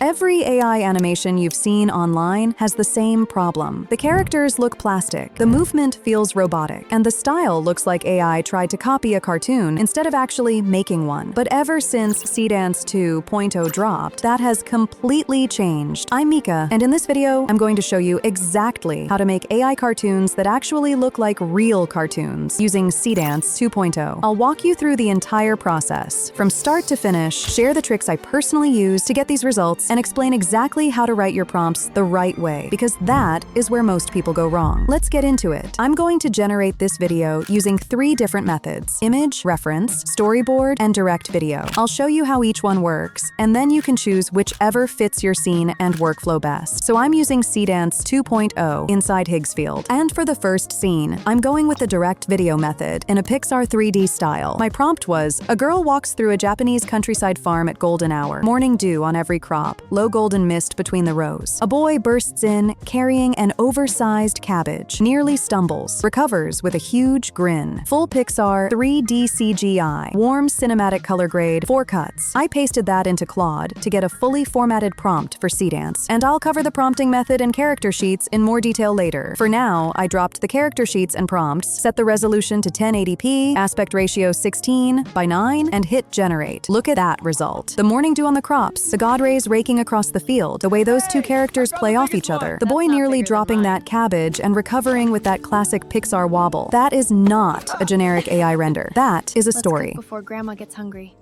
Every AI animation you've seen online has the same problem. The characters look plastic, the movement feels robotic, and the style looks like AI tried to copy a cartoon instead of actually making one. But ever since Seedance 2.0 dropped, that has completely changed. I'm Mika, and in this video, I'm going to show you exactly how to make AI cartoons that actually look like real cartoons using Seedance 2.0. I'll walk you through the entire process, from start to finish, share the tricks I personally use to get these results, and explain exactly how to write your prompts the right way, because that is where most people go wrong. Let's get into it. I'm going to generate this video using 3 different methods: image, reference, storyboard, and direct video. I'll show you how each one works, and then you can choose whichever fits your scene and workflow best. So I'm using Seedance 2.0 inside Higgsfield. And for the first scene, I'm going with the direct video method in a Pixar 3D style. My prompt was, a girl walks through a Japanese countryside farm at golden hour, morning dew on every crop, low golden mist between the rows. A boy bursts in, carrying an oversized cabbage, nearly stumbles, recovers with a huge grin. Full Pixar, 3D CGI, warm cinematic color grade, 4 cuts. I pasted that into Claude to get a fully formatted prompt for Seedance, and I'll cover the prompting method and character sheets in more detail later. For now, I dropped the character sheets and prompts, set the resolution to 1080p, aspect ratio 16:9, and hit generate. Look at that result. The morning dew on the crops, the god rays raking across the field, the way those 2 characters play off each other, the boy nearly dropping that cabbage and recovering with that classic Pixar wobble. That is not a generic AI render. That is a story. Let's cook before Grandma gets hungry.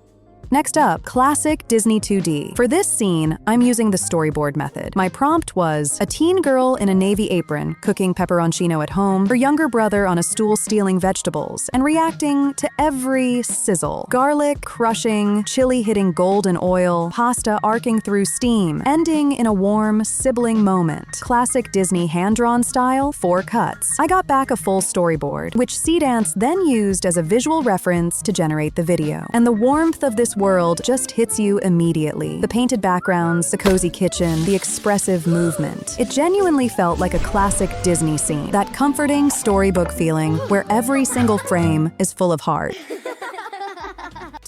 Next up, classic Disney 2D. For this scene, I'm using the storyboard method. My prompt was, a teen girl in a navy apron cooking pepperoncino at home, her younger brother on a stool stealing vegetables, and reacting to every sizzle. Garlic crushing, chili hitting golden oil, pasta arcing through steam, ending in a warm, sibling moment. Classic Disney hand-drawn style, 4 cuts. I got back a full storyboard, which Seedance then used as a visual reference to generate the video. And the warmth of this world just hits you immediately. The painted backgrounds, the cozy kitchen, the expressive movement. It genuinely felt like a classic Disney scene. That comforting storybook feeling where every single frame is full of heart.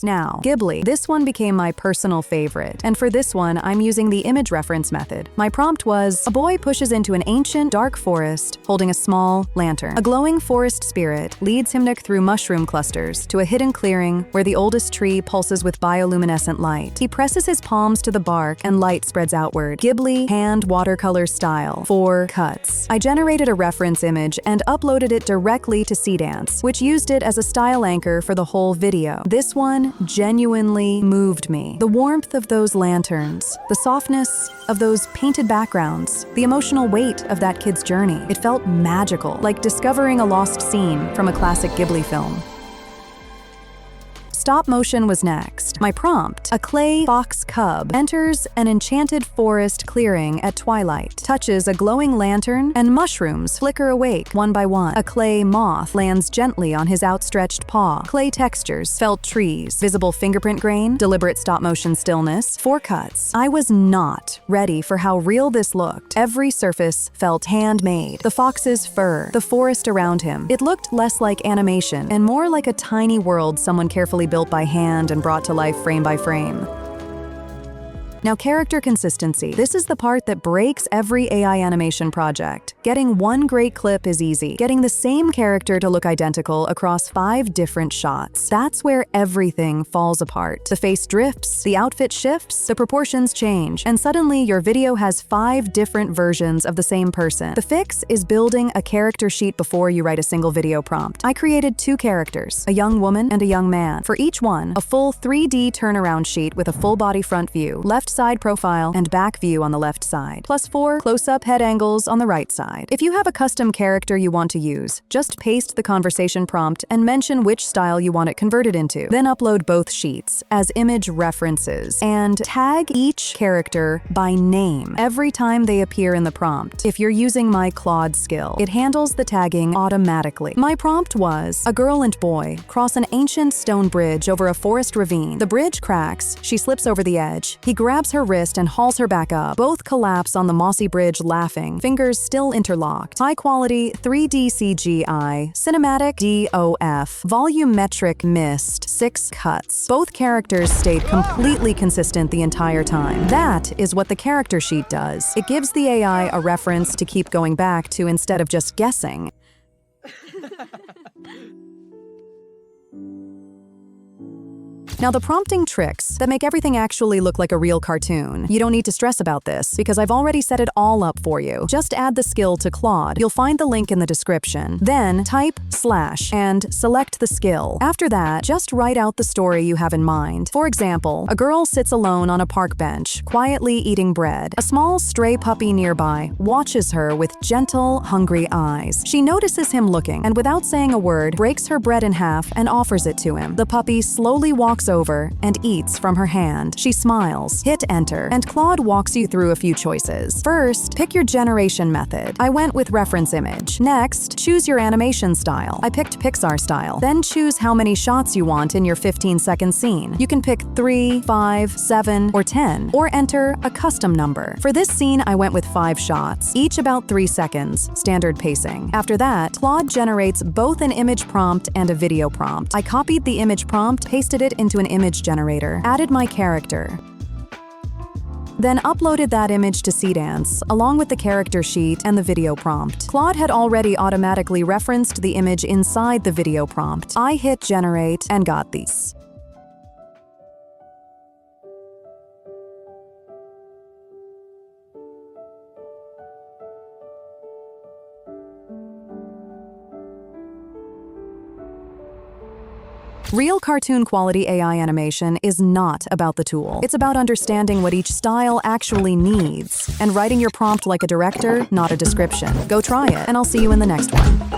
Now, Ghibli. This one became my personal favorite, and for this one, I'm using the image reference method. My prompt was, a boy pushes into an ancient, dark forest holding a small lantern. A glowing forest spirit leads him through mushroom clusters to a hidden clearing where the oldest tree pulses with bioluminescent light. He presses his palms to the bark and light spreads outward. Ghibli hand watercolor style, 4 cuts. I generated a reference image and uploaded it directly to Seedance, which used it as a style anchor for the whole video. This one genuinely moved me. The warmth of those lanterns, the softness of those painted backgrounds, the emotional weight of that kid's journey. It felt magical, like discovering a lost scene from a classic Ghibli film. Stop motion was next. My prompt, a clay fox cub enters an enchanted forest clearing at twilight, touches a glowing lantern, and mushrooms flicker awake one by one. A clay moth lands gently on his outstretched paw. Clay textures, felt trees, visible fingerprint grain, deliberate stop motion stillness, 4 cuts. I was not ready for how real this looked. Every surface felt handmade. The fox's fur, the forest around him. It looked less like animation and more like a tiny world someone carefully built by hand and brought to life frame by frame. Now, character consistency. This is the part that breaks every AI animation project. Getting one great clip is easy. Getting the same character to look identical across 5 different shots. That's where everything falls apart. The face drifts, the outfit shifts, the proportions change, and suddenly your video has 5 different versions of the same person. The fix is building a character sheet before you write a single video prompt. I created 2 characters, a young woman and a young man. For each one, a full 3D turnaround sheet with a full body front view, left side profile, and back view on the left side, plus 4 close-up head angles on the right side. If you have a custom character you want to use, just paste the conversation prompt and mention which style you want it converted into. Then upload both sheets as image references and tag each character by name every time they appear in the prompt. If you're using my Claude skill, it handles the tagging automatically. My prompt was, a girl and boy cross an ancient stone bridge over a forest ravine. The bridge cracks, she slips over the edge. He grabs grabs her wrist and hauls her back up. Both collapse on the mossy bridge laughing, fingers still interlocked. High-quality 3D CGI, cinematic DOF, volumetric mist, 6 cuts. Both characters stayed completely consistent the entire time. That is what the character sheet does. It gives the AI a reference to keep going back to instead of just guessing. Now, the prompting tricks that make everything actually look like a real cartoon. You don't need to stress about this, because I've already set it all up for you. Just add the skill to Claude. You'll find the link in the description. Then, type / and select the skill. After that, just write out the story you have in mind. For example, a girl sits alone on a park bench, quietly eating bread. A small stray puppy nearby watches her with gentle, hungry eyes. She notices him looking, and without saying a word, breaks her bread in half and offers it to him. The puppy slowly walks over and eats from her hand. She smiles. Hit enter, and Claude walks you through a few choices. First, pick your generation method. I went with reference image. Next, choose your animation style. I picked Pixar style. Then choose how many shots you want in your 15-second scene. You can pick 3, 5, 7, or 10, or enter a custom number. For this scene, I went with 5 shots, each about 3 seconds, standard pacing. After that, Claude generates both an image prompt and a video prompt. I copied the image prompt, pasted it into an image generator, added my character, then uploaded that image to Seedance, along with the character sheet and the video prompt. Claude had already automatically referenced the image inside the video prompt. I hit generate and got these. Real cartoon quality AI animation is not about the tool. It's about understanding what each style actually needs and writing your prompt like a director, not a description. Go try it, and I'll see you in the next one.